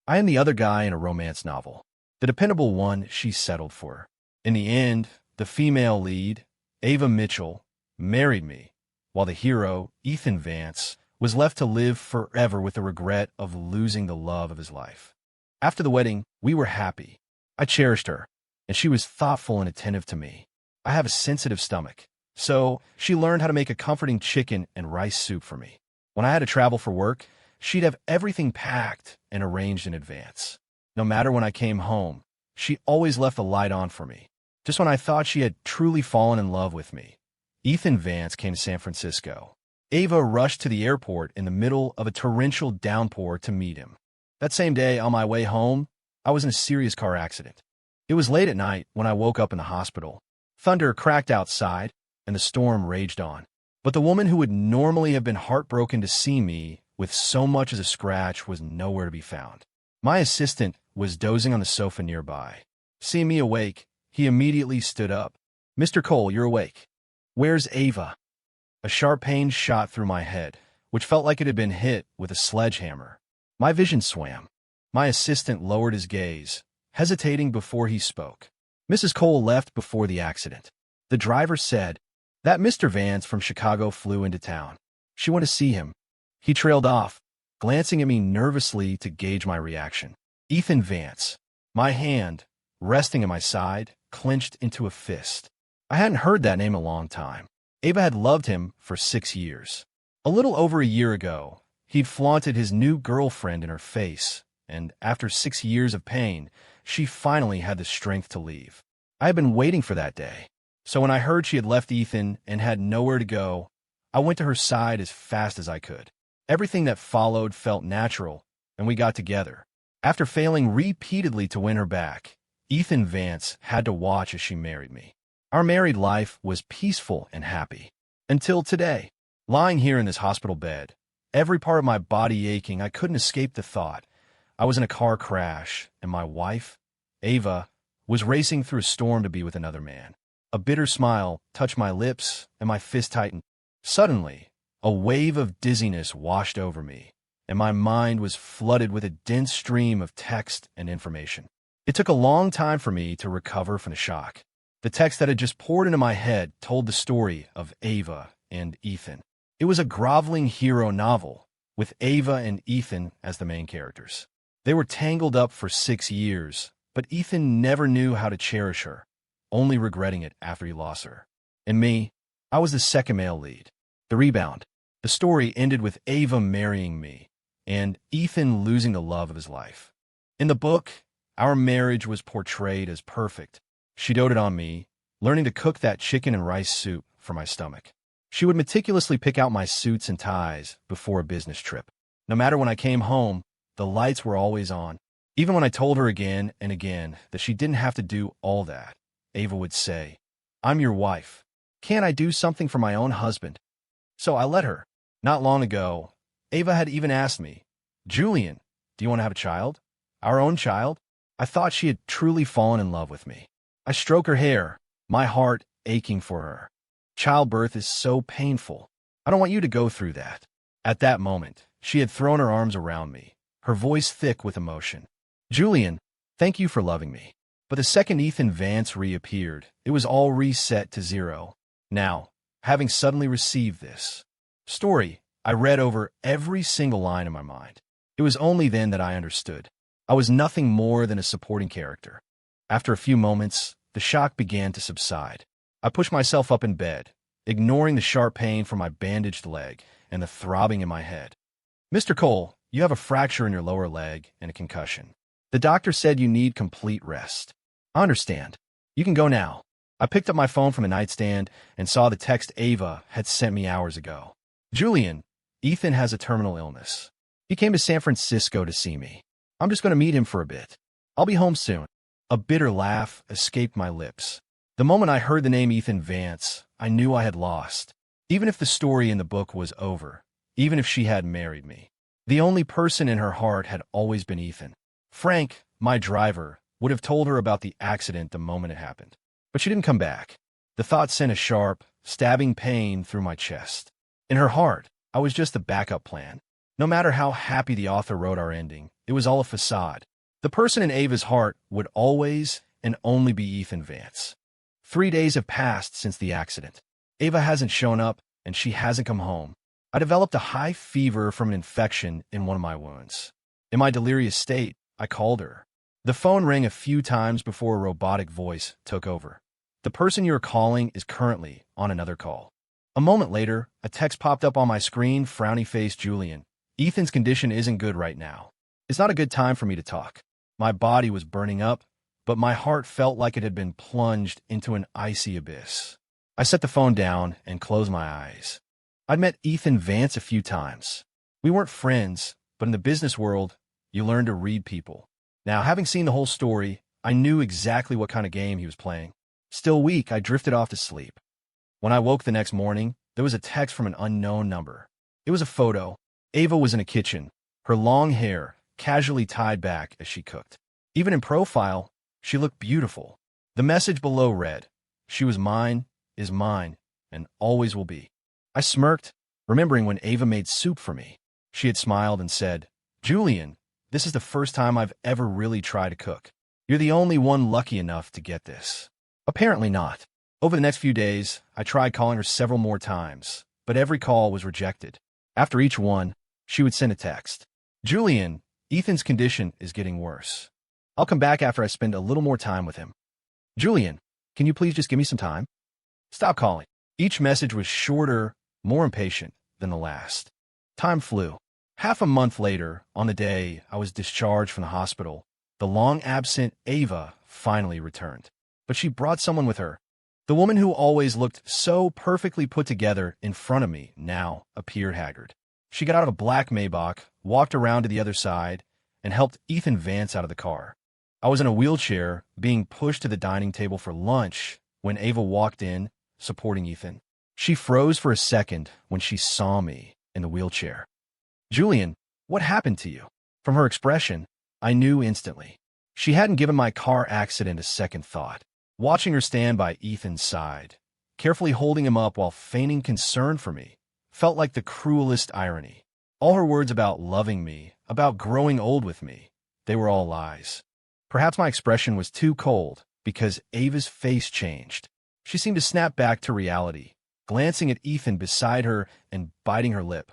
I am the other guy in a romance novel, the dependable one she settled for. In the end, the female lead, Ava Mitchell, married me, while the hero, Ethan Vance, was left to live forever with the regret of losing the love of his life. After the wedding, we were happy. I cherished her, and she was thoughtful and attentive to me. I have a sensitive stomach, so she learned how to make a comforting chicken and rice soup for me. When I had to travel for work, she'd have everything packed and arranged in advance. No matter when I came home, she always left the light on for me. Just when I thought she had truly fallen in love with me, Ethan Vance came to San Francisco. Ava rushed to the airport in the middle of a torrential downpour to meet him. That same day, on my way home, I was in a serious car accident. It was late at night when I woke up in the hospital. Thunder cracked outside, and the storm raged on. But the woman who would normally have been heartbroken to see me with so much as a scratch was nowhere to be found. My assistant was dozing on the sofa nearby. Seeing me awake, he immediately stood up. "Mr. Cole, you're awake. Where's Ava?" A sharp pain shot through my head, which felt like it had been hit with a sledgehammer. My vision swam. My assistant lowered his gaze, hesitating before he spoke. "Mrs. Cole left before the accident. The driver said that Mr. Vance from Chicago flew into town. She went to see him." He trailed off, glancing at me nervously to gauge my reaction. Ethan Vance. My hand, resting at my side, clenched into a fist. I hadn't heard that name in a long time. Ava had loved him for 6 years. A little over a year ago, he'd flaunted his new girlfriend in her face, and after 6 years of pain, she finally had the strength to leave. I had been waiting for that day. So when I heard she had left Ethan and had nowhere to go, I went to her side as fast as I could. Everything that followed felt natural, and we got together. After failing repeatedly to win her back, Ethan Vance had to watch as she married me. Our married life was peaceful and happy. Until today, lying here in this hospital bed, every part of my body aching, I couldn't escape the thought I was in a car crash, and my wife, Ava, was racing through a storm to be with another man. A bitter smile touched my lips, and my fist tightened. Suddenly, a wave of dizziness washed over me, and my mind was flooded with a dense stream of text and information. It took a long time for me to recover from the shock. The text that had just poured into my head told the story of Ava and Ethan. It was a groveling hero novel, with Ava and Ethan as the main characters. They were tangled up for 6 years, but Ethan never knew how to cherish her, only regretting it after he lost her. And me, I was the second male lead, the rebound. The story ended with Ava marrying me, and Ethan losing the love of his life. In the book, our marriage was portrayed as perfect. She doted on me, learning to cook that chicken and rice soup for my stomach. She would meticulously pick out my suits and ties before a business trip. No matter when I came home, the lights were always on. Even when I told her again and again that she didn't have to do all that, Ava would say, "I'm your wife. Can't I do something for my own husband?" So I let her. Not long ago, Ava had even asked me, "Julian, do you want to have a child? Our own child?" I thought she had truly fallen in love with me. I stroke her hair, my heart aching for her. Childbirth is so painful. I don't want you to go through that. At that moment, she had thrown her arms around me, her voice thick with emotion. "Julian, thank you for loving me." But the second Ethan Vance reappeared, it was all reset to zero. Now, having suddenly received this story, I read over every single line in my mind. It was only then that I understood. I was nothing more than a supporting character. After a few moments, the shock began to subside. I pushed myself up in bed, ignoring the sharp pain from my bandaged leg and the throbbing in my head. "Mr. Cole, you have a fracture in your lower leg and a concussion. The doctor said you need complete rest. I understand. You can go now." I picked up my phone from a nightstand and saw the text Ava had sent me hours ago. "Julian, Ethan has a terminal illness. He came to San Francisco to see me. I'm just going to meet him for a bit. I'll be home soon." A bitter laugh escaped my lips. The moment I heard the name Ethan Vance, I knew I had lost. Even if the story in the book was over, even if she had married me, the only person in her heart had always been Ethan. Frank, my driver, would have told her about the accident the moment it happened. But she didn't come back. The thought sent a sharp, stabbing pain through my chest. In her heart, I was just a backup plan. No matter how happy the author wrote our ending, it was all a facade. The person in Ava's heart would always and only be Ethan Vance. 3 days have passed since the accident. Ava hasn't shown up, and she hasn't come home. I developed a high fever from an infection in one of my wounds. In my delirious state, I called her. The phone rang a few times before a robotic voice took over. The person you're calling is currently on another call. A moment later, a text popped up on my screen, frowny-faced Julian. Ethan's condition isn't good right now. It's not a good time for me to talk. My body was burning up, but my heart felt like it had been plunged into an icy abyss. I set the phone down and closed my eyes. I'd met Ethan Vance a few times. We weren't friends, but in the business world, you learn to read people. Now, having seen the whole story, I knew exactly what kind of game he was playing. Still weak, I drifted off to sleep. When I woke the next morning, there was a text from an unknown number. It was a photo. Ava was in a kitchen, her long hair casually tied back as she cooked. Even in profile, she looked beautiful. The message below read, "She was mine, is mine, and always will be." I smirked, remembering when Ava made soup for me. She had smiled and said, "Julian, this is the first time I've ever really tried to cook. You're the only one lucky enough to get this." Apparently not. Over the next few days, I tried calling her several more times, but every call was rejected. After each one, she would send a text. "Julian, Ethan's condition is getting worse. I'll come back after I spend a little more time with him. Julian, can you please just give me some time? Stop calling." Each message was shorter, more impatient than the last. Time flew. Half a month later, on the day I was discharged from the hospital, the long-absent Ava finally returned. But she brought someone with her. The woman who always looked so perfectly put together in front of me now appeared haggard. She got out of a black Maybach, walked around to the other side, and helped Ethan Vance out of the car. I was in a wheelchair, being pushed to the dining table for lunch when Ava walked in, supporting Ethan. She froze for a second when she saw me in the wheelchair. "Julian, what happened to you?" From her expression, I knew instantly. She hadn't given my car accident a second thought. Watching her stand by Ethan's side, carefully holding him up while feigning concern for me, felt like the cruelest irony. All her words about loving me, about growing old with me, they were all lies. Perhaps my expression was too cold, because Ava's face changed. She seemed to snap back to reality, glancing at Ethan beside her and biting her lip.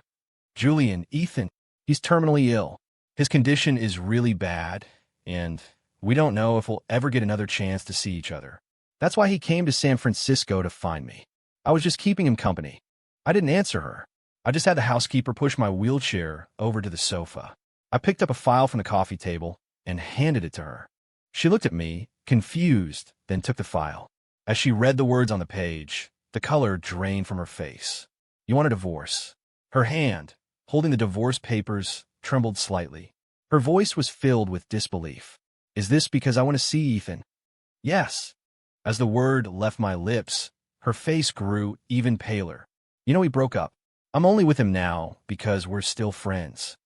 "Julian, Ethan, he's terminally ill. His condition is really bad, and we don't know if we'll ever get another chance to see each other. That's why he came to San Francisco to find me. I was just keeping him company." I didn't answer her. I just had the housekeeper push my wheelchair over to the sofa. I picked up a file from the coffee table and handed it to her. She looked at me, confused, then took the file. As she read the words on the page, the color drained from her face. "You want a divorce?" Her hand, holding the divorce papers, trembled slightly. Her voice was filled with disbelief. "Is this because I want to see Ethan?" "Yes." As the word left my lips, her face grew even paler. "You know, we broke up. I'm only with him now because we're still friends."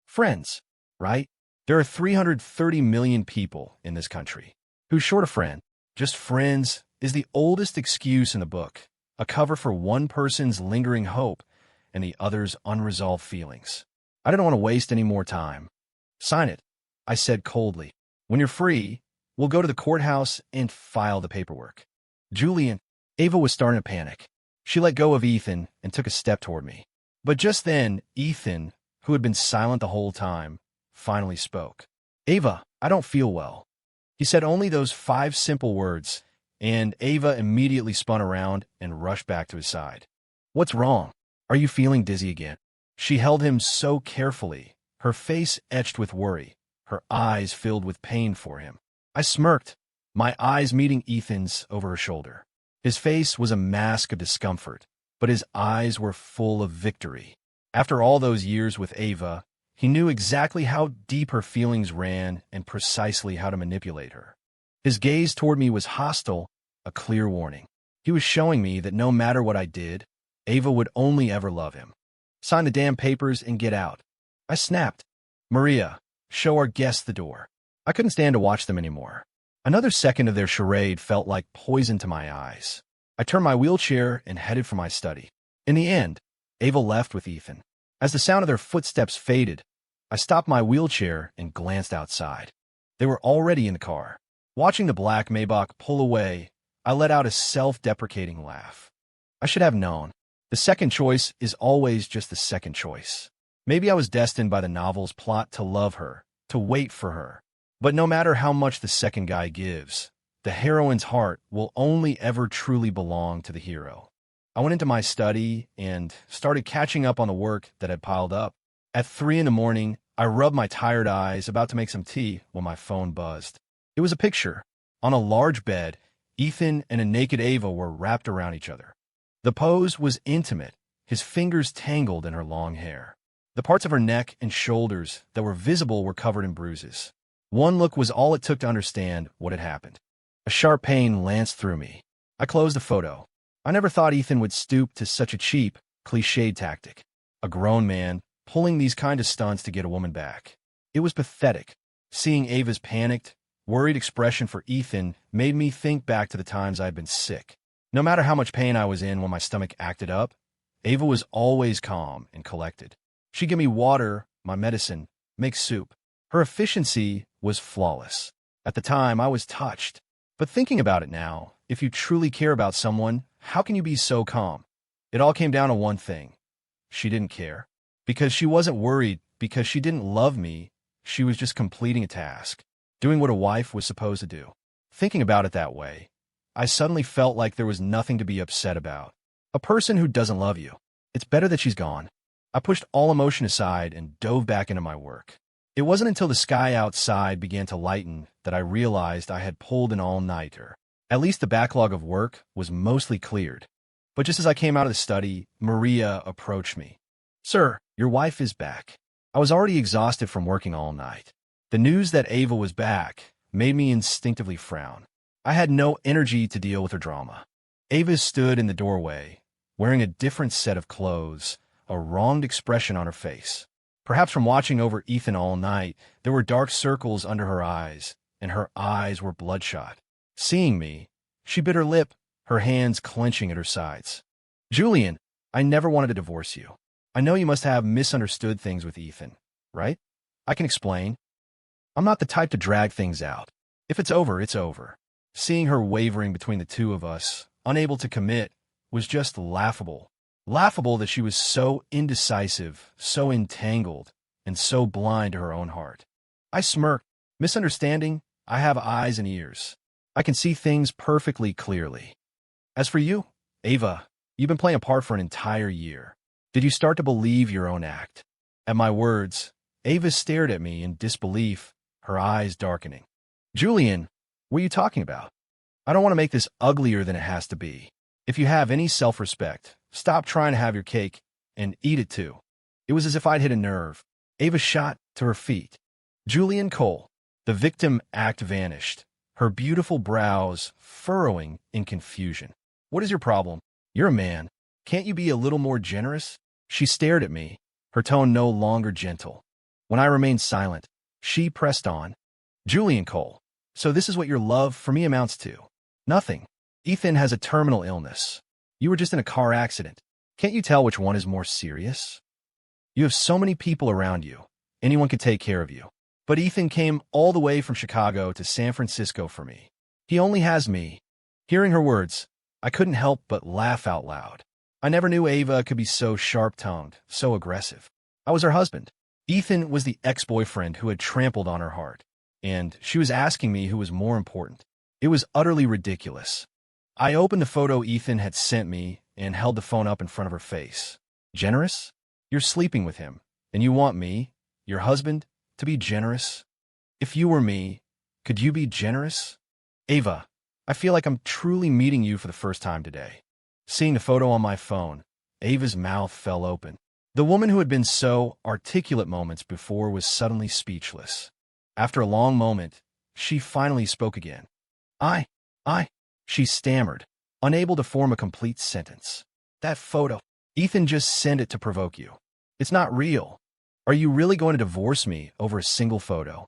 Friends, right? There are 330 million people in this country. Who's short a friend? Just friends is the oldest excuse in the book, a cover for one person's lingering hope and the other's unresolved feelings. I didn't want to waste any more time. "Sign it," I said coldly. "When you're free, we'll go to the courthouse and file the paperwork." "Julian," Ava was starting to panic. She let go of Ethan and took a step toward me. But just then, Ethan, who had been silent the whole time, finally spoke. "Ava, I don't feel well." He said only those 5 simple words, and Ava immediately spun around and rushed back to his side. "What's wrong? Are you feeling dizzy again?" She held him so carefully, her face etched with worry, her eyes filled with pain for him. I smirked, my eyes meeting Ethan's over her shoulder. His face was a mask of discomfort, but his eyes were full of victory. After all those years with Ava, he knew exactly how deep her feelings ran and precisely how to manipulate her. His gaze toward me was hostile, a clear warning. He was showing me that no matter what I did, Ava would only ever love him. "Sign the damn papers and get out." I snapped. "Maria, show our guests the door." I couldn't stand to watch them anymore. Another second of their charade felt like poison to my eyes. I turned my wheelchair and headed for my study. In the end, Ava left with Ethan. As the sound of their footsteps faded, I stopped my wheelchair and glanced outside. They were already in the car. Watching the black Maybach pull away, I let out a self-deprecating laugh. I should have known. The second choice is always just the second choice. Maybe I was destined by the novel's plot to love her, to wait for her. But no matter how much the second guy gives, the heroine's heart will only ever truly belong to the hero. I went into my study and started catching up on the work that had piled up. At 3 in the morning, I rubbed my tired eyes, about to make some tea, when my phone buzzed. It was a picture. On a large bed, Ethan and a naked Ava were wrapped around each other. The pose was intimate, his fingers tangled in her long hair. The parts of her neck and shoulders that were visible were covered in bruises. One look was all it took to understand what had happened. A sharp pain lanced through me. I closed the photo. I never thought Ethan would stoop to such a cheap, cliched tactic. A grown man pulling these kind of stunts to get a woman back. It was pathetic. Seeing Ava's panicked, worried expression for Ethan made me think back to the times I had been sick. No matter how much pain I was in when my stomach acted up, Ava was always calm and collected. She'd give me water, my medicine, make soup. Her efficiency was flawless. At the time, I was touched. But thinking about it now, if you truly care about someone, how can you be so calm? It all came down to one thing. She didn't care. Because she wasn't worried, because she didn't love me, she was just completing a task, doing what a wife was supposed to do. Thinking about it that way, I suddenly felt like there was nothing to be upset about. A person who doesn't love you, it's better that she's gone. I pushed all emotion aside and dove back into my work. It wasn't until the sky outside began to lighten that I realized I had pulled an all-nighter. At least the backlog of work was mostly cleared. But just as I came out of the study, Maria approached me. "Sir, your wife is back." I was already exhausted from working all night. The news that Ava was back made me instinctively frown. I had no energy to deal with her drama. Ava stood in the doorway, wearing a different set of clothes, a wronged expression on her face. Perhaps from watching over Ethan all night, there were dark circles under her eyes, and her eyes were bloodshot. Seeing me, she bit her lip, her hands clenching at her sides. "Julian, I never wanted to divorce you. I know you must have misunderstood things with Ethan, right? I can explain. I'm not the type to drag things out. If it's over, it's over." Seeing her wavering between the two of us, unable to commit, was just laughable. Laughable that she was so indecisive, so entangled, and so blind to her own heart. I smirked. "Misunderstanding? I have eyes and ears. I can see things perfectly clearly. As for you, Ava, you've been playing a part for an entire year. Did you start to believe your own act?" At my words, Ava stared at me in disbelief, her eyes darkening. "Julian, what are you talking about? I don't want to make this uglier than it has to be. If you have any self-respect, stop trying to have your cake and eat it too." It was as if I'd hit a nerve. Ava shot to her feet. "Julian Cole." The victim act vanished, her beautiful brows furrowing in confusion. "What is your problem? You're a man. Can't you be a little more generous?" She stared at me, her tone no longer gentle. When I remained silent, she pressed on. "Julian Cole, so this is what your love for me amounts to? Nothing. Ethan has a terminal illness. You were just in a car accident. Can't you tell which one is more serious? You have so many people around you. Anyone could take care of you. But Ethan came all the way from Chicago to San Francisco for me. He only has me." Hearing her words, I couldn't help but laugh out loud. I never knew Ava could be so sharp-tongued, so aggressive. I was her husband. Ethan was the ex-boyfriend who had trampled on her heart. And she was asking me who was more important. It was utterly ridiculous. I opened the photo Ethan had sent me and held the phone up in front of her face. "Generous? You're sleeping with him, and you want me, your husband, to be generous? If you were me, could you be generous? Ava, I feel like I'm truly meeting you for the first time today." Seeing the photo on my phone, Ava's mouth fell open. The woman who had been so articulate moments before was suddenly speechless. After a long moment, she finally spoke again. I, she stammered, unable to form a complete sentence. "That photo. Ethan just sent it to provoke you. It's not real. Are you really going to divorce me over a single photo?"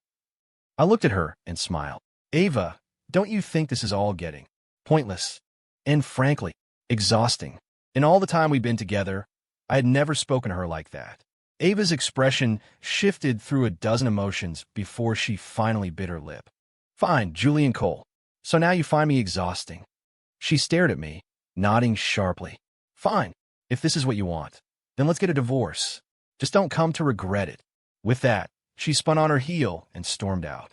I looked at her and smiled. "Ava, don't you think this is all getting pointless and, frankly, exhausting? In all the time we've been together, I had never spoken to her like that. Ava's expression shifted through a dozen emotions before she finally bit her lip. Fine, Julian Cole. So now you find me exhausting. She stared at me, nodding sharply. Fine, if this is what you want, then let's get a divorce. Just don't come to regret it. With that, she spun on her heel and stormed out.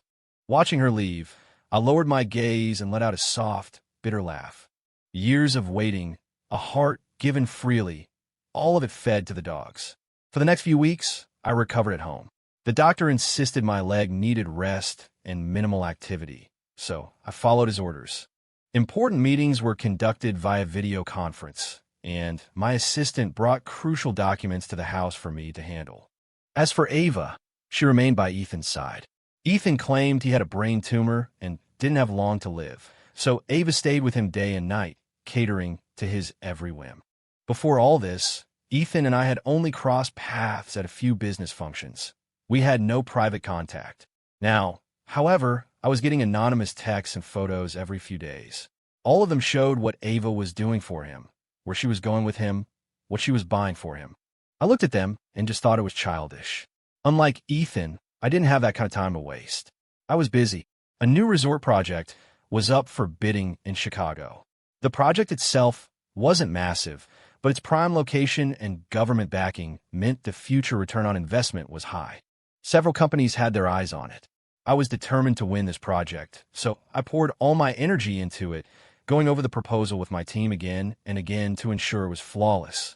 Watching her leave, I lowered my gaze and let out a soft, bitter laugh. Years of waiting, a heart given freely, all of it fed to the dogs. For the next few weeks, I recovered at home. The doctor insisted my leg needed rest and minimal activity, so I followed his orders. Important meetings were conducted via video conference, and my assistant brought crucial documents to the house for me to handle. As for Ava, she remained by Ethan's side. Ethan claimed he had a brain tumor and didn't have long to live, so Ava stayed with him day and night, catering to his every whim. Before all this, Ethan and I had only crossed paths at a few business functions. We had no private contact. Now, however, I was getting anonymous texts and photos every few days. All of them showed what Ava was doing for him, where she was going with him, what she was buying for him. I looked at them and just thought it was childish. Unlike Ethan, I didn't have that kind of time to waste. I was busy. A new resort project was up for bidding in Chicago. The project itself wasn't massive, but its prime location and government backing meant the future return on investment was high. Several companies had their eyes on it. I was determined to win this project, so I poured all my energy into it, going over the proposal with my team again and again to ensure it was flawless.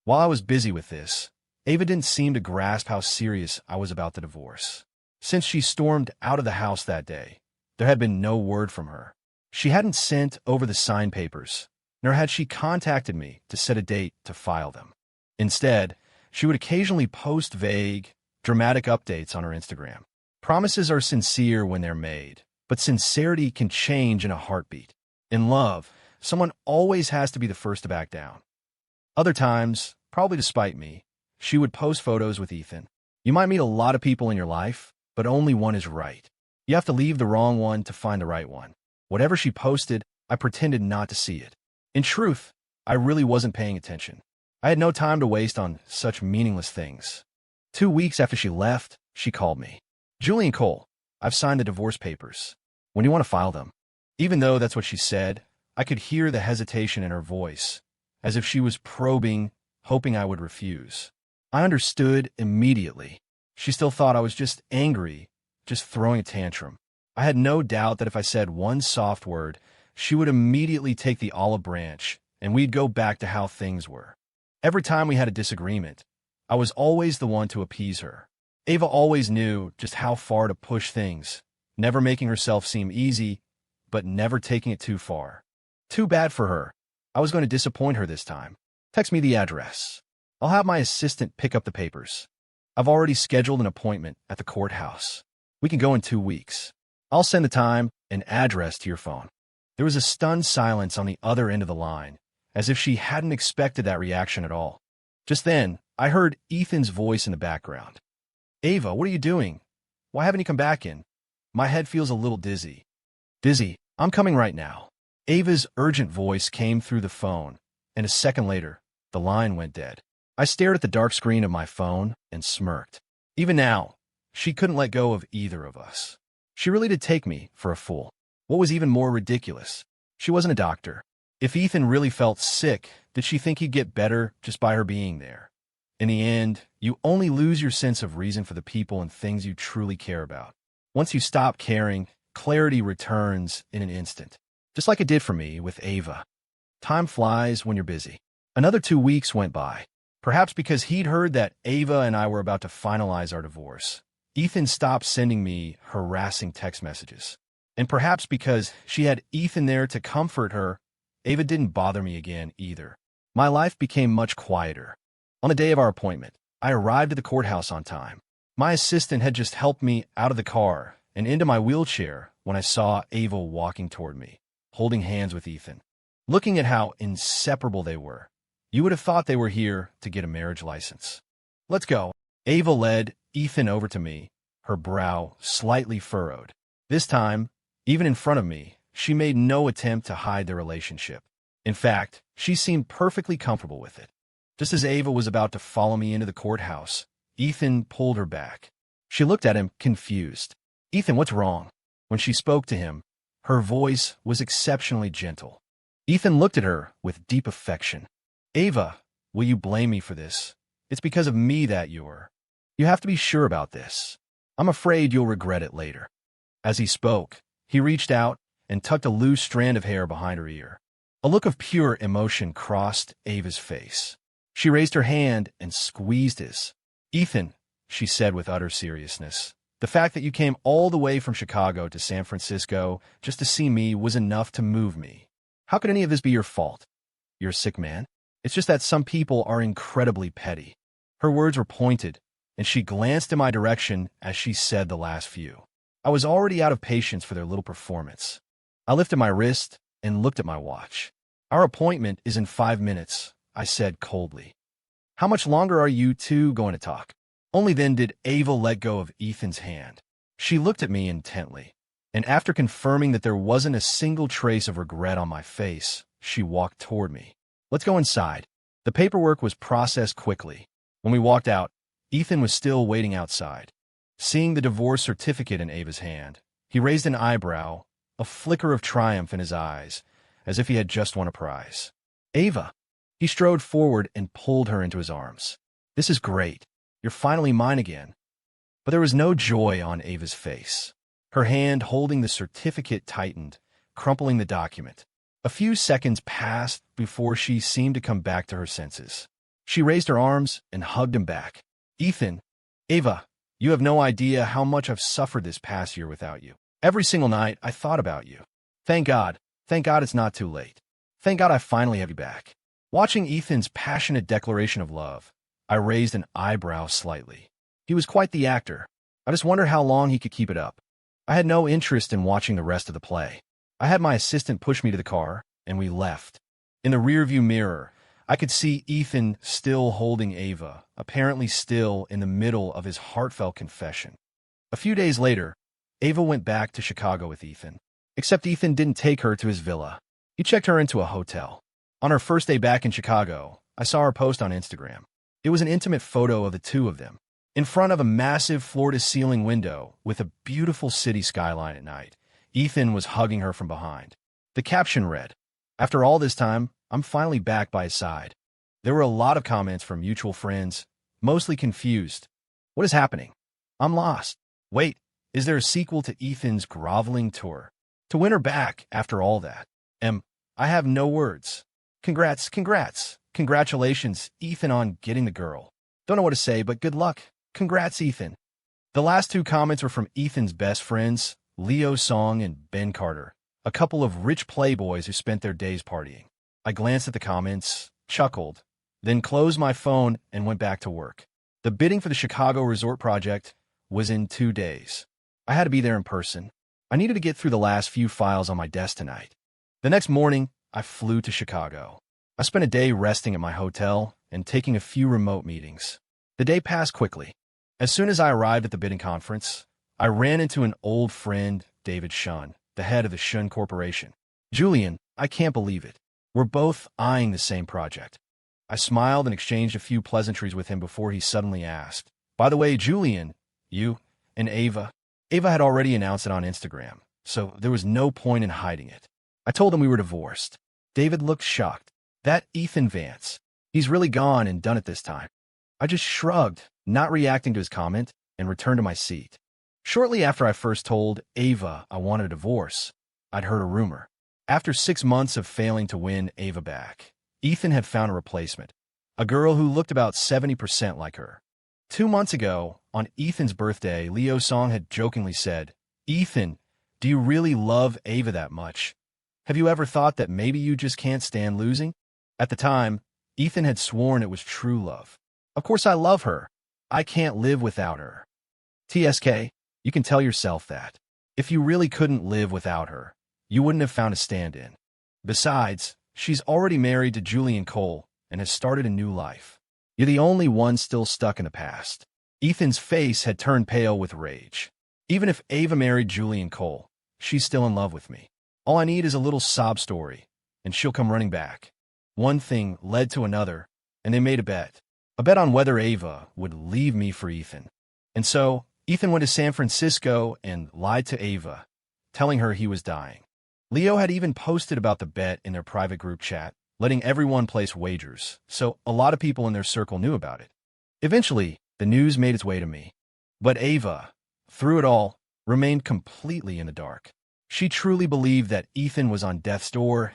While I was busy with this, Ava didn't seem to grasp how serious I was about the divorce. Since she stormed out of the house that day, there had been no word from her. She hadn't sent over the signed papers, nor had she contacted me to set a date to file them. Instead, she would occasionally post vague, dramatic updates on her Instagram. Promises are sincere when they're made, but sincerity can change in a heartbeat. In love, someone always has to be the first to back down. Other times, probably to spite me, she would post photos with Ethan. You might meet a lot of people in your life, but only one is right. You have to leave the wrong one to find the right one. Whatever she posted, I pretended not to see it. In truth, I really wasn't paying attention. I had no time to waste on such meaningless things. 2 weeks after she left, she called me. Julian Cole, I've signed the divorce papers. When do you want to file them? Even though that's what she said, I could hear the hesitation in her voice, as if she was probing, hoping I would refuse. I understood immediately. She still thought I was just angry, just throwing a tantrum. I had no doubt that if I said one soft word, she would immediately take the olive branch, and we'd go back to how things were. Every time we had a disagreement, I was always the one to appease her. Ava always knew just how far to push things, never making herself seem easy, but never taking it too far. Too bad for her. I was going to disappoint her this time. Text me the address. I'll have my assistant pick up the papers. I've already scheduled an appointment at the courthouse. We can go in 2 weeks. I'll send the time and address to your phone. There was a stunned silence on the other end of the line, as if she hadn't expected that reaction at all. Just then, I heard Ethan's voice in the background. Ava, what are you doing? Why haven't you come back in? My head feels a little dizzy. Dizzy, I'm coming right now. Ava's urgent voice came through the phone, and a second later, the line went dead. I stared at the dark screen of my phone and smirked. Even now, she couldn't let go of either of us. She really did take me for a fool. What was even more ridiculous, she wasn't a doctor. If Ethan really felt sick, did she think he'd get better just by her being there? In the end, you only lose your sense of reason for the people and things you truly care about. Once you stop caring, clarity returns in an instant. Just like it did for me with Ava. Time flies when you're busy. Another 2 weeks went by. Perhaps because he'd heard that Ava and I were about to finalize our divorce, Ethan stopped sending me harassing text messages. And perhaps because she had Ethan there to comfort her, Ava didn't bother me again either. My life became much quieter. On the day of our appointment, I arrived at the courthouse on time. My assistant had just helped me out of the car and into my wheelchair when I saw Ava walking toward me, holding hands with Ethan. Looking at how inseparable they were, you would have thought they were here to get a marriage license. Let's go. Ava led Ethan over to me, her brow slightly furrowed. This time, even in front of me, she made no attempt to hide their relationship. In fact, she seemed perfectly comfortable with it. Just as Ava was about to follow me into the courthouse, Ethan pulled her back. She looked at him, confused. "Ethan, what's wrong?" When she spoke to him, her voice was exceptionally gentle. Ethan looked at her with deep affection. "Ava, will you blame me for this? It's because of me that you're... You have to be sure about this. I'm afraid you'll regret it later." As he spoke, he reached out and tucked a loose strand of hair behind her ear. A look of pure emotion crossed Ava's face. She raised her hand and squeezed his. "Ethan," she said with utter seriousness, "the fact that you came all the way from Chicago to San Francisco just to see me was enough to move me. How could any of this be your fault? You're a sick man. It's just that some people are incredibly petty." Her words were pointed, and she glanced in my direction as she said the last few. I was already out of patience for their little performance. I lifted my wrist and looked at my watch. "Our appointment is in 5 minutes," I said coldly. "How much longer are you two going to talk?" Only then did Ava let go of Ethan's hand. She looked at me intently, and after confirming that there wasn't a single trace of regret on my face, she walked toward me. "Let's go inside." The paperwork was processed quickly. When we walked out, Ethan was still waiting outside. Seeing the divorce certificate in Ava's hand, he raised an eyebrow, a flicker of triumph in his eyes, as if he had just won a prize. "Ava." He strode forward and pulled her into his arms. "This is great. You're finally mine again." But there was no joy on Ava's face. Her hand holding the certificate tightened, crumpling the document. A few seconds passed before she seemed to come back to her senses. She raised her arms and hugged him back. "Ethan, Ava, you have no idea how much I've suffered this past year without you. Every single night I thought about you. Thank God it's not too late. Thank God I finally have you back." Watching Ethan's passionate declaration of love, I raised an eyebrow slightly. He was quite the actor. I just wondered how long he could keep it up. I had no interest in watching the rest of the play. I had my assistant push me to the car, and we left. In the rearview mirror, I could see Ethan still holding Ava, apparently still in the middle of his heartfelt confession. A few days later, Ava went back to Chicago with Ethan. Except Ethan didn't take her to his villa. He checked her into a hotel. On her first day back in Chicago, I saw her post on Instagram. It was an intimate photo of the two of them, in front of a massive floor-to-ceiling window with a beautiful city skyline at night. Ethan was hugging her from behind. The caption read, "After all this time, I'm finally back by his side." There were a lot of comments from mutual friends, mostly confused. "What is happening? I'm lost. Wait, is there a sequel to Ethan's groveling tour? To win her back after all that? I have no words. Congrats. Congratulations, Ethan, on getting the girl. Don't know what to say, but good luck. Congrats, Ethan." The last two comments were from Ethan's best friends, Leo Song and Ben Carter, a couple of rich playboys who spent their days partying. I glanced at the comments, chuckled, then closed my phone and went back to work. The bidding for the Chicago resort project was in 2 days. I had to be there in person. I needed to get through the last few files on my desk tonight. The next morning, I flew to Chicago. I spent a day resting at my hotel and taking a few remote meetings. The day passed quickly. As soon as I arrived at the bidding conference, I ran into an old friend, David Shun, the head of the Shun Corporation. "Julian, I can't believe it. We're both eyeing the same project." I smiled and exchanged a few pleasantries with him before he suddenly asked, "By the way, Julian, you and Ava..." Ava had already announced it on Instagram, so there was no point in hiding it. I told him we were divorced. David looked shocked. "That Ethan Vance. He's really gone and done it this time." I just shrugged, not reacting to his comment, and returned to my seat. Shortly after I first told Ava I wanted a divorce, I'd heard a rumor. After 6 months of failing to win Ava back, Ethan had found a replacement, a girl who looked about 70% like her. 2 months ago, on Ethan's birthday, Leo Song had jokingly said, "Ethan, do you really love Ava that much? Have you ever thought that maybe you just can't stand losing?" At the time, Ethan had sworn it was true love. "Of course I love her. I can't live without her." TSK, you can tell yourself that. If you really couldn't live without her, you wouldn't have found a stand-in. Besides, she's already married to Julian Cole and has started a new life. You're the only one still stuck in the past. Ethan's face had turned pale with rage. "Even if Ava married Julian Cole, she's still in love with me. All I need is a little sob story, and she'll come running back." One thing led to another, and they made a bet. A bet on whether Ava would leave me for Ethan. And so, Ethan went to San Francisco and lied to Ava, telling her he was dying. Leo had even posted about the bet in their private group chat, letting everyone place wagers, so a lot of people in their circle knew about it. Eventually, the news made its way to me. But Ava, through it all, remained completely in the dark. She truly believed that Ethan was on death's door,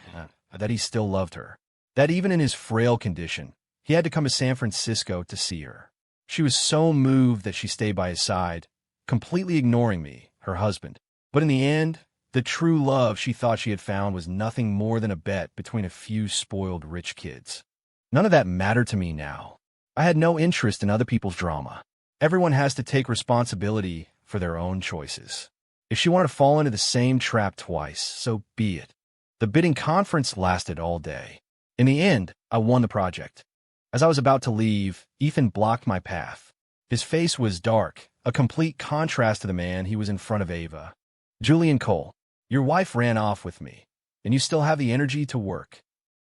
that he still loved her, that even in his frail condition, he had to come to San Francisco to see her. She was so moved that she stayed by his side, completely ignoring me, her husband. But in the end, the true love she thought she had found was nothing more than a bet between a few spoiled rich kids. None of that mattered to me now. I had no interest in other people's drama. Everyone has to take responsibility for their own choices. If she wanted to fall into the same trap twice, so be it. The bidding conference lasted all day. In the end, I won the project. As I was about to leave, Ethan blocked my path. His face was dark, a complete contrast to the man he was in front of Ava. "Julian Cole, your wife ran off with me, and you still have the energy to work."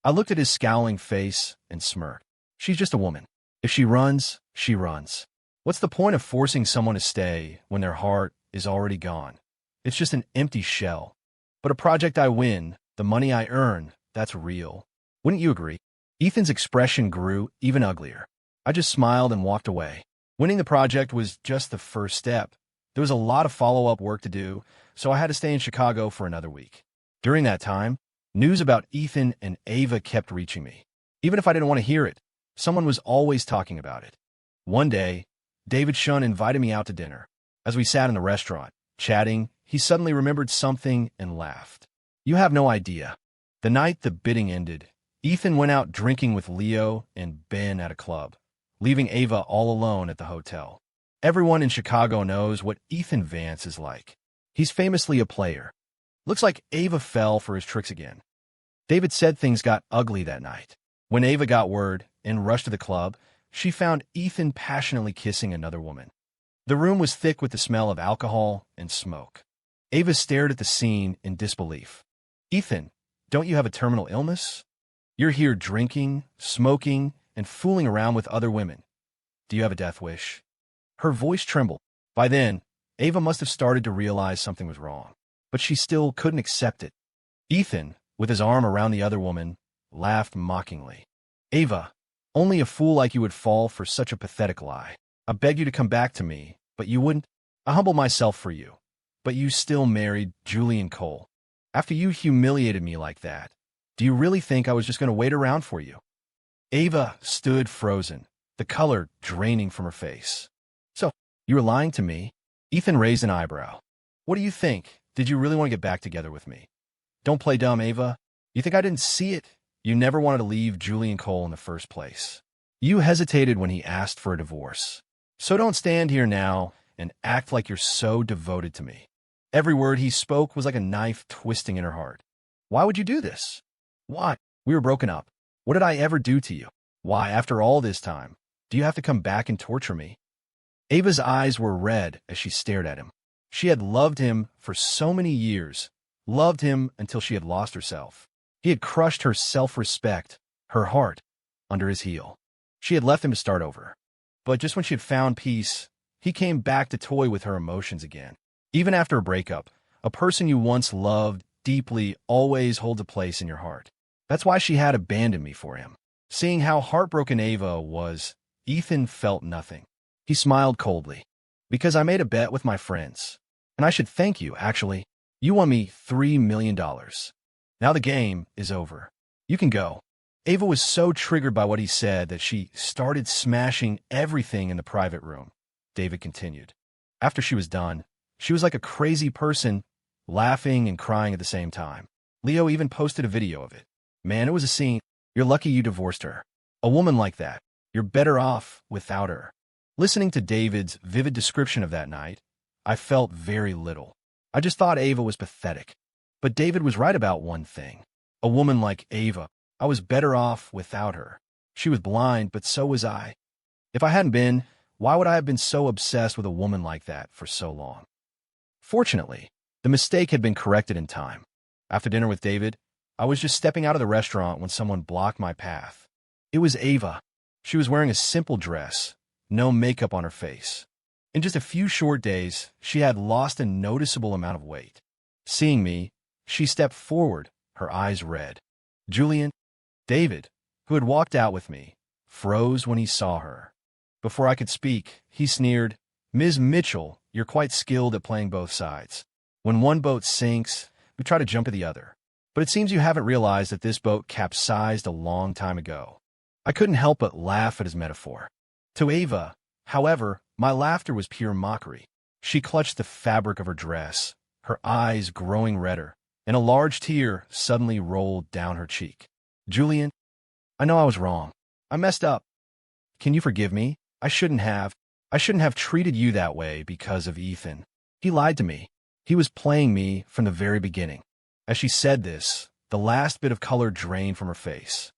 I looked at his scowling face and smirked. She's just a woman. If she runs, she runs. What's the point of forcing someone to stay when their heart is already gone? It's just an empty shell. But a project I win, the money I earn, that's real. Wouldn't you agree? Ethan's expression grew even uglier. I just smiled and walked away. Winning the project was just the first step. There was a lot of follow-up work to do, so I had to stay in Chicago for another week. During that time, news about Ethan and Ava kept reaching me. Even if I didn't want to hear it, someone was always talking about it. One day, David Shun invited me out to dinner. As we sat in the restaurant, chatting, he suddenly remembered something and laughed. You have no idea. The night the bidding ended, Ethan went out drinking with Leo and Ben at a club, leaving Ava all alone at the hotel. Everyone in Chicago knows what Ethan Vance is like. He's famously a player. Looks like Ava fell for his tricks again. David said things got ugly that night. When Ava got word and rushed to the club, she found Ethan passionately kissing another woman. The room was thick with the smell of alcohol and smoke. Ava stared at the scene in disbelief. "Ethan, don't you have a terminal illness? You're here drinking, smoking, and fooling around with other women. Do you have a death wish?" Her voice trembled. By then, Ava must have started to realize something was wrong, but she still couldn't accept it. Ethan, with his arm around the other woman, laughed mockingly. "Ava, only a fool like you would fall for such a pathetic lie. I begged you to come back to me, but you wouldn't. I humbled myself for you, but you still married Julian Cole. After you humiliated me like that, do you really think I was just going to wait around for you?" Ava stood frozen, the color draining from her face. "So, you were lying to me?" Ethan raised an eyebrow. "What do you think? Did you really want to get back together with me? Don't play dumb, Ava. You think I didn't see it? You never wanted to leave Julian Cole in the first place. You hesitated when he asked for a divorce. So don't stand here now and act like you're so devoted to me." Every word he spoke was like a knife twisting in her heart. "Why would you do this? Why? We were broken up. What did I ever do to you? Why, after all this time, do you have to come back and torture me?" Ava's eyes were red as she stared at him. She had loved him for so many years, loved him until she had lost herself. He had crushed her self-respect, her heart, under his heel. She had left him to start over. But just when she had found peace, he came back to toy with her emotions again. Even after a breakup, a person you once loved deeply always holds a place in your heart. That's why she had abandoned me for him. Seeing how heartbroken Ava was, Ethan felt nothing. He smiled coldly. "Because I made a bet with my friends. And I should thank you, actually. You won me $3 million. Now the game is over. You can go." Ava was so triggered by what he said that she started smashing everything in the private room. David continued. After she was done, she was like a crazy person, laughing and crying at the same time. Leo even posted a video of it. "Man, it was a scene. You're lucky you divorced her. A woman like that, you're better off without her." Listening to David's vivid description of that night, I felt very little. I just thought Ava was pathetic. But David was right about one thing. A woman like Ava, I was better off without her. She was blind, but so was I. If I hadn't been, why would I have been so obsessed with a woman like that for so long? Fortunately, the mistake had been corrected in time. After dinner with David, I was just stepping out of the restaurant when someone blocked my path. It was Ava. She was wearing a simple dress, no makeup on her face. In just a few short days, she had lost a noticeable amount of weight. Seeing me, she stepped forward, her eyes red. Julian, David, who had walked out with me, froze when he saw her. Before I could speak, he sneered, "Ms. Mitchell, you're quite skilled at playing both sides. When one boat sinks, we try to jump to the other. But it seems you haven't realized that this boat capsized a long time ago." I couldn't help but laugh at his metaphor. To Ava, however, my laughter was pure mockery. She clutched the fabric of her dress, her eyes growing redder, and a large tear suddenly rolled down her cheek. "Julian, I know I was wrong. I messed up. Can you forgive me? I shouldn't have treated you that way because of Ethan. He lied to me. He was playing me from the very beginning." As she said this, the last bit of color drained from her face.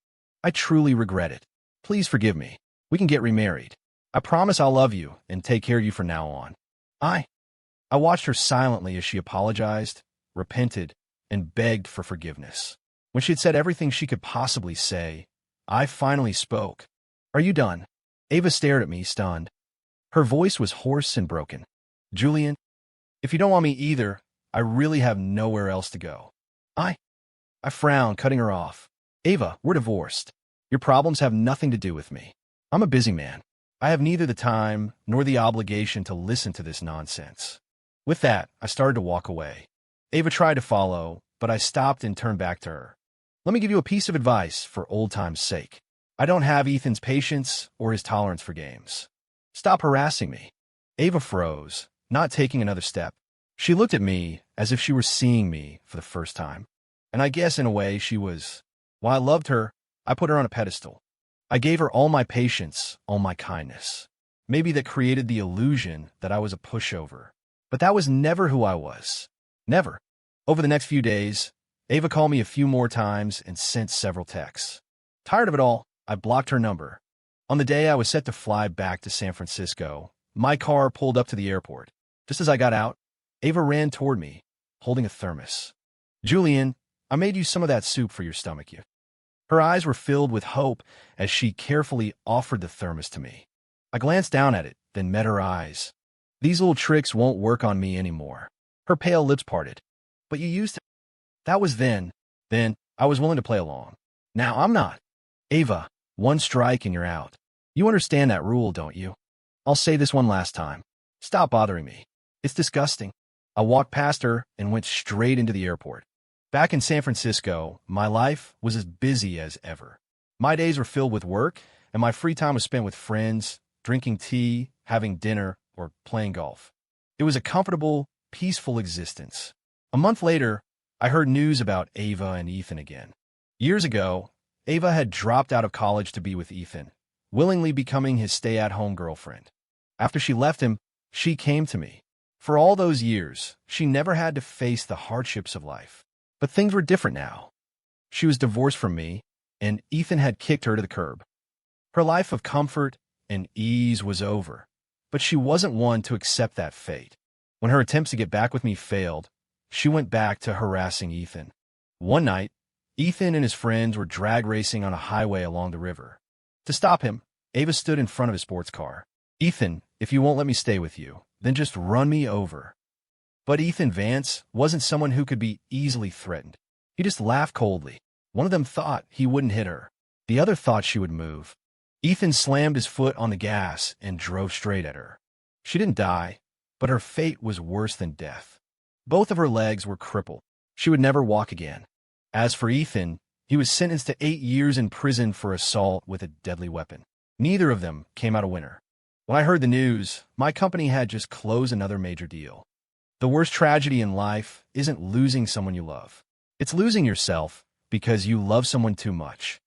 "I truly regret it. Please forgive me. We can get remarried. I promise I'll love you and take care of you from now on." I watched her silently as she apologized, repented, and begged for forgiveness. When she had said everything she could possibly say, I finally spoke. "Are you done?" Ava stared at me, stunned. Her voice was hoarse and broken. "Julian, if you don't want me either, I really have nowhere else to go." I frowned, cutting her off. "Ava, we're divorced. Your problems have nothing to do with me. I'm a busy man. I have neither the time nor the obligation to listen to this nonsense." With that, I started to walk away. Ava tried to follow, but I stopped and turned back to her. "Let me give you a piece of advice for old time's sake. I don't have Ethan's patience or his tolerance for games. Stop harassing me." Ava froze, not taking another step. She looked at me as if she were seeing me for the first time. And I guess in a way she was. While I loved her, I put her on a pedestal. I gave her all my patience, all my kindness. Maybe that created the illusion that I was a pushover. But that was never who I was. Never. Over the next few days, Ava called me a few more times and sent several texts. Tired of it all, I blocked her number. On the day I was set to fly back to San Francisco, my car pulled up to the airport. Just as I got out, Ava ran toward me, holding a thermos. "Julian, I made you some of that soup for your stomach." Her eyes were filled with hope as she carefully offered the thermos to me. I glanced down at it, then met her eyes. "These little tricks won't work on me anymore." Her pale lips parted. "But you used to." That was then. Then I was willing to play along. Now I'm not. "Ava, one strike and you're out. You understand that rule, don't you? I'll say this one last time. Stop bothering me. It's disgusting." I walked past her and went straight into the airport. Back in San Francisco, my life was as busy as ever. My days were filled with work, and my free time was spent with friends, drinking tea, having dinner, or playing golf. It was a comfortable, peaceful existence. A month later, I heard news about Ava and Ethan again. Years ago, Ava had dropped out of college to be with Ethan, willingly becoming his stay-at-home girlfriend. After she left him, she came to me. For all those years, she never had to face the hardships of life. But things were different now. She was divorced from me, and Ethan had kicked her to the curb. Her life of comfort and ease was over, but she wasn't one to accept that fate. When her attempts to get back with me failed, she went back to harassing Ethan. One night, Ethan and his friends were drag racing on a highway along the river. To stop him, Ava stood in front of his sports car. "Ethan, if you won't let me stay with you, then just run me over." But Ethan Vance wasn't someone who could be easily threatened. He just laughed coldly. One of them thought he wouldn't hit her. The other thought she would move. Ethan slammed his foot on the gas and drove straight at her. She didn't die, but her fate was worse than death. Both of her legs were crippled. She would never walk again. As for Ethan, he was sentenced to 8 years in prison for assault with a deadly weapon. Neither of them came out a winner. When I heard the news, my company had just closed another major deal. The worst tragedy in life isn't losing someone you love. It's losing yourself because you love someone too much.